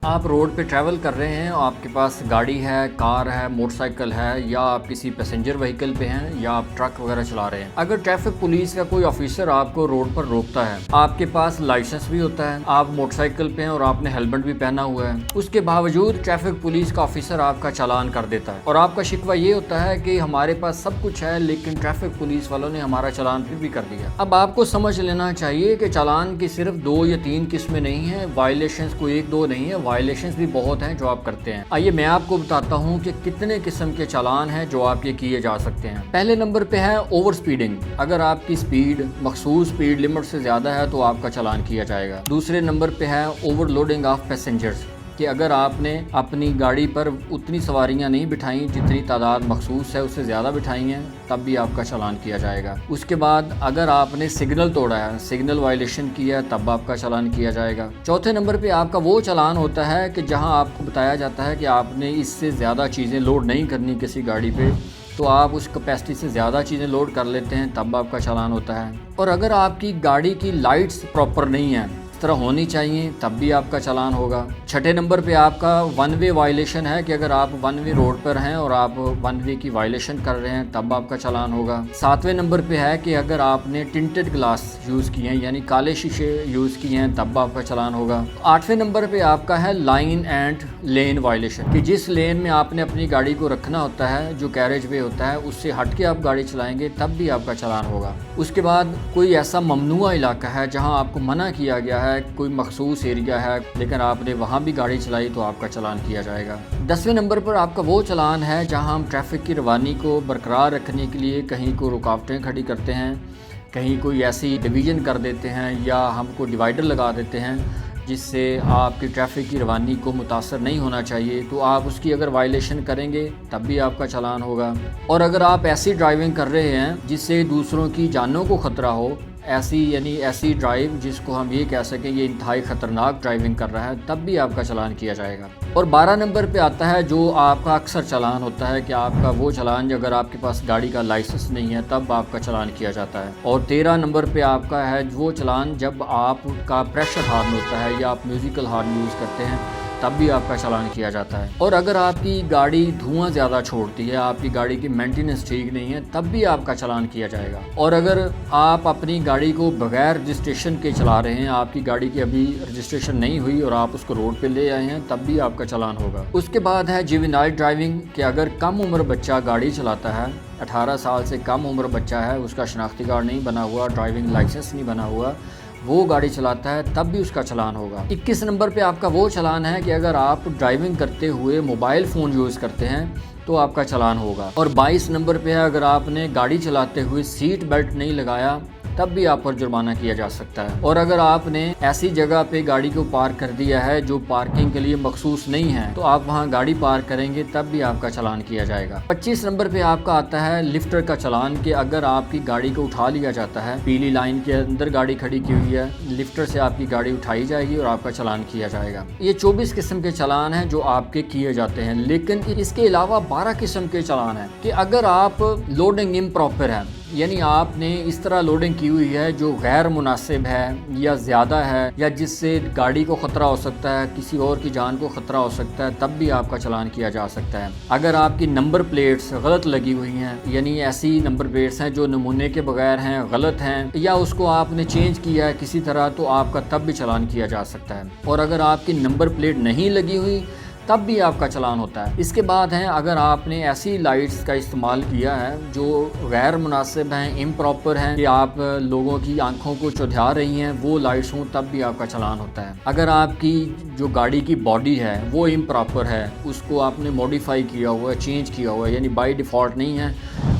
آپ روڈ پہ ٹریول کر رہے ہیں اور آپ کے پاس گاڑی ہے، کار ہے، موٹر سائیکل ہے، یا آپ کسی پیسنجر وہیکل پہ ہیں، یا آپ ٹرک وغیرہ چلا رہے ہیں۔ اگر ٹریفک پولیس کا کوئی آفیسر آپ کو روڈ پر روکتا ہے، آپ کے پاس لائسنس بھی ہوتا ہے، آپ موٹر سائیکل پہ ہیں اور آپ نے ہیلمٹ بھی پہنا ہوا ہے، اس کے باوجود ٹریفک پولیس کا آفیسر آپ کا چالان کر دیتا ہے اور آپ کا شکوہ یہ ہوتا ہے کہ ہمارے پاس سب کچھ ہے لیکن ٹریفک پولیس والوں نے ہمارا چالان پھر بھی کر دیا۔ اب آپ کو سمجھ لینا چاہیے کہ چالان کی صرف 2 یا 3 قسمیں نہیں ہیں، وائلیشنز کوئی 1-2 نہیں ہے، وائلیشنز بھی بہت ہیں جو آپ کرتے ہیں۔ آئیے میں آپ کو بتاتا ہوں کہ کتنے قسم کے چالان ہیں جو آپ یہ کیے جا سکتے ہیں۔ پہلے نمبر پہ ہے اوور سپیڈنگ۔ اگر آپ کی سپیڈ مخصوص سپیڈ لمٹ سے زیادہ ہے تو آپ کا چالان کیا جائے گا۔ دوسرے نمبر پہ ہے اوور لوڈنگ آف پیسنجرز، کہ اگر آپ نے اپنی گاڑی پر اتنی سواریاں نہیں بٹھائیں جتنی تعداد مخصوص ہے، اس سے زیادہ بٹھائی ہیں، تب بھی آپ کا چالان کیا جائے گا۔ اس کے بعد اگر آپ نے سگنل توڑا ہے، سگنل وائلیشن کیا ہے، تب آپ کا چالان کیا جائے گا۔ چوتھے نمبر پہ آپ کا وہ چالان ہوتا ہے کہ جہاں آپ کو بتایا جاتا ہے کہ آپ نے اس سے زیادہ چیزیں لوڈ نہیں کرنی کسی گاڑی پہ، تو آپ اس کیپیسٹی سے زیادہ چیزیں لوڈ کر لیتے ہیں، تب آپ کا چالان ہوتا ہے۔ اور اگر آپ کی گاڑی کی لائٹس پراپر نہیں ہیں، طرح ہونی چاہیے، تب بھی آپ کا چالان ہوگا۔ چھٹے نمبر پہ آپ کا ون وے وائلیشن ہے کہ اگر آپ ون وے روڈ پر ہیں اور آپ ون وے کی وائلیشن کر رہے ہیں، تب آپ کا چالان ہوگا۔ ساتویں نمبر پہ ہے کہ اگر آپ نے ٹنٹڈ گلاس یوز کیے ہیں، یعنی کالے شیشے یوز کیے ہیں، تب آپ کا چالان ہوگا۔ آٹھویں نمبر پہ آپ کا ہے لائن اینڈ لین وائلیشن، کہ جس لین میں آپ نے اپنی گاڑی کو رکھنا ہوتا ہے، جو کیریج وے ہوتا ہے، اس سے ہٹ کے آپ گاڑی چلائیں گے تب بھی آپ کا چالان ہوگا۔ اس کے بعد کوئی ایسا ممنوعہ علاقہ ہے جہاں آپ کو منع کیا گیا ہے، کوئی مخصوص ایریا ہے لیکن آپ نے وہاں بھی گاڑی چلائی، تو آپ کا چالان کیا جائے گا۔ 10ویں نمبر پر آپ کا وہ چالان ہے جہاں ہم ٹریفک کی روانی کو برقرار رکھنے کے لیے کہیں کو رکاوٹیں کھڑی کرتے ہیں، کہیں کوئی ایسی ڈویژن کر دیتے ہیں، یا ہم کو ڈیوائیڈر لگا دیتے ہیں جس سے آپ کی ٹریفک کی روانی کو متاثر نہیں ہونا چاہیے، تو آپ اس کی اگر وائلیشن کریں گے تب بھی آپ کا چالان ہوگا۔ اور اگر آپ ایسی ڈرائیونگ کر رہے ہیں جس سے دوسروں کی جانوں کو خطرہ ہو، ایسی ڈرائیو جس کو ہم یہ کہہ سکیں یہ انتہائی خطرناک ڈرائیونگ کر رہا ہے، تب بھی آپ کا چالان کیا جائے گا۔ اور 12 نمبر پہ آتا ہے جو آپ کا اکثر چالان ہوتا ہے، کہ آپ کا وہ چالان اگر آپ کے پاس گاڑی کا لائسنس نہیں ہے تب آپ کا چالان کیا جاتا ہے۔ اور 13 نمبر پہ آپ کا ہے وہ چالان جب آپ کا پریشر ہارن ہوتا ہے یا آپ میوزیکل ہارن یوز کرتے ہیں، تب بھی آپ کا چالان کیا جاتا ہے۔ اور اگر آپ کی گاڑی دھواں زیادہ چھوڑتی ہے، آپ کی گاڑی کی مینٹیننس ٹھیک نہیں ہے، تب بھی آپ کا چالان کیا جائے گا۔ اور اگر آپ اپنی گاڑی کو بغیر رجسٹریشن کے چلا رہے ہیں، آپ کی گاڑی کی ابھی رجسٹریشن نہیں ہوئی اور آپ اس کو روڈ پہ لے آئے ہیں، تب بھی آپ کا چالان ہوگا۔ اس کے بعد ہے جوینائل ڈرائیونگ، کہ اگر کم عمر بچہ گاڑی چلاتا ہے، 18 سال سے کم عمر بچہ ہے، اس کا شناختی کارڈ نہیں بنا ہوا، ڈرائیونگ لائسنس نہیں بنا ہوا، وہ گاڑی چلاتا ہے، تب بھی اس کا چالان ہوگا۔ 21 نمبر پہ آپ کا وہ چالان ہے کہ اگر آپ ڈرائیونگ کرتے ہوئے موبائل فون یوز کرتے ہیں تو آپ کا چالان ہوگا۔ اور 22 نمبر پہ ہے اگر آپ نے گاڑی چلاتے ہوئے سیٹ بیلٹ نہیں لگایا، تب بھی آپ پر جرمانہ کیا جا سکتا ہے۔ اور اگر آپ نے ایسی جگہ پہ گاڑی کو پارک کر دیا ہے جو پارکنگ کے لیے مخصوص نہیں ہے، تو آپ وہاں گاڑی پارک کریں گے تب بھی آپ کا چالان کیا جائے گا۔ 25 نمبر پہ آپ کا آتا ہے لفٹر کا چالان، کہ اگر آپ کی گاڑی کو اٹھا لیا جاتا ہے، پیلی لائن کے اندر گاڑی کھڑی کی ہوئی ہے، لفٹر سے آپ کی گاڑی اٹھائی جائے گی اور آپ کا چالان کیا جائے گا۔ یہ 24 قسم کے چالان ہیں جو آپ کے کیے جاتے ہیں، لیکن اس کے علاوہ 12 قسم کے چالان ہیں کہ اگر آپ لوڈنگ امپراپر ہے، یعنی آپ نے اس طرح لوڈنگ کی ہوئی ہے جو غیر مناسب ہے یا زیادہ ہے، یا جس سے گاڑی کو خطرہ ہو سکتا ہے، کسی اور کی جان کو خطرہ ہو سکتا ہے، تب بھی آپ کا چالان کیا جا سکتا ہے۔ اگر آپ کی نمبر پلیٹس غلط لگی ہوئی ہیں، یعنی ایسی نمبر پلیٹس ہیں جو نمونے کے بغیر ہیں، غلط ہیں، یا اس کو آپ نے چینج کیا ہے کسی طرح، تو آپ کا تب بھی چالان کیا جا سکتا ہے۔ اور اگر آپ کی نمبر پلیٹ نہیں لگی ہوئی، تب بھی آپ کا چالان ہوتا ہے۔ اس کے بعد ہیں اگر آپ نے ایسی لائٹس کا استعمال کیا ہے جو غیر مناسب ہیں، امپراپر ہیں، کہ آپ لوگوں کی آنکھوں کو چودھا رہی ہیں، وہ لائٹس ہوں، تب بھی آپ کا چالان ہوتا ہے۔ اگر آپ کی جو گاڑی کی باڈی ہے وہ امپراپر ہے، اس کو آپ نے موڈیفائی کیا ہوا ہے، چینج کیا ہوا ہے، یعنی بائی ڈیفالٹ نہیں ہے،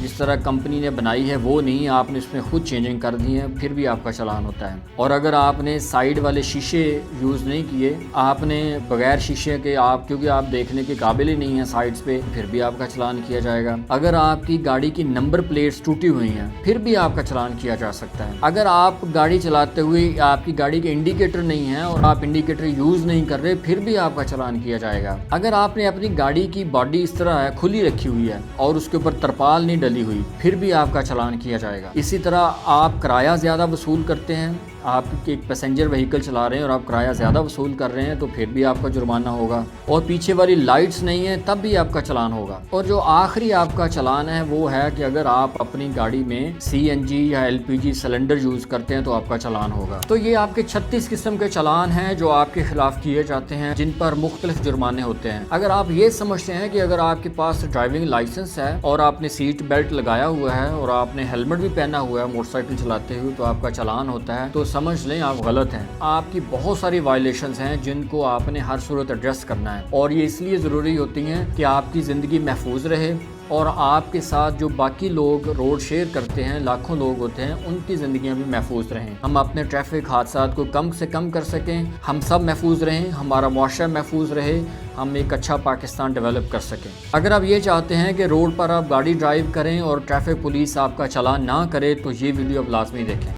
جس طرح کمپنی نے بنائی ہے وہ نہیں، آپ نے اس میں خود چینجنگ کر دی ہے، پھر بھی آپ کا چالان ہوتا ہے۔ اور اگر آپ نے سائیڈ والے شیشے یوز نہیں کیے، آپ نے بغیر شیشے کے، آپ کیونکہ آپ دیکھنے کے قابل ہی نہیں ہیں سائیڈز پہ، پھر بھی آپ کا چالان کیا جائے گا۔ اگر آپ کی گاڑی کی نمبر پلیٹس ٹوٹی ہوئی ہیں، پھر بھی آپ کا چالان کیا جا سکتا ہے۔ اگر آپ گاڑی چلاتے ہوئے آپ کی گاڑی کے انڈیکیٹر نہیں ہیں اور آپ انڈیکیٹر یوز نہیں کر رہے، پھر بھی آپ کا چالان کیا جائے گا۔ اگر آپ نے اپنی گاڑی کی باڈی اس طرح ہے کھلی رکھی ہوئی ہے اور اس کے اوپر ترپال نہیں ڈلی ہوئی، پھر بھی آپ کا چالان کیا جائے گا۔ اسی طرح آپ کرایہ زیادہ وصول کرتے ہیں، آپ ایک پیسنجر وہیکل چلا رہے ہیں اور آپ کرایہ زیادہ وصول کر رہے ہیں تو پھر بھی آپ کا جرمانہ ہوگا، اور پیچھے والی لائٹس نہیں ہیں تب بھی آپ کا چلان ہوگا۔ اور جو آخری آپ کا چلان ہے وہ ہے کہ اگر آپ اپنی گاڑی میں CNG یا LPG سلنڈر یوز کرتے ہیں تو آپ کا چلان ہوگا۔ تو یہ آپ کے 36 قسم کے چلان ہیں جو آپ کے خلاف کیے جاتے ہیں، جن پر مختلف جرمانے ہوتے ہیں۔ اگر آپ یہ سمجھتے ہیں کہ اگر آپ کے پاس ڈرائیونگ لائسنس ہے اور آپ نے سیٹ بیلٹ لگایا ہوا ہے اور آپ نے ہیلمٹ بھی پہنا ہوا ہے موٹر سائیکل چلاتے ہوئے تو آپ کا چلان ہوتا ہے، تو سمجھ لیں آپ غلط ہیں۔ آپ کی بہت ساری وائلیشنز ہیں جن کو آپ نے ہر صورت ایڈریس کرنا ہے، اور یہ اس لیے ضروری ہوتی ہیں کہ آپ کی زندگی محفوظ رہے اور آپ کے ساتھ جو باقی لوگ روڈ شیئر کرتے ہیں، لاکھوں لوگ ہوتے ہیں، ان کی زندگیاں بھی محفوظ رہیں، ہم اپنے ٹریفک حادثات کو کم سے کم کر سکیں، ہم سب محفوظ رہیں، ہمارا معاشرہ محفوظ رہے، ہم ایک اچھا پاکستان ڈیولپ کر سکیں۔ اگر آپ یہ چاہتے ہیں کہ روڈ پر آپ گاڑی ڈرائیو کریں اور ٹریفک پولیس آپ کا چلان نہ کرے تو یہ ویڈیو آپ لازمی دیکھیں۔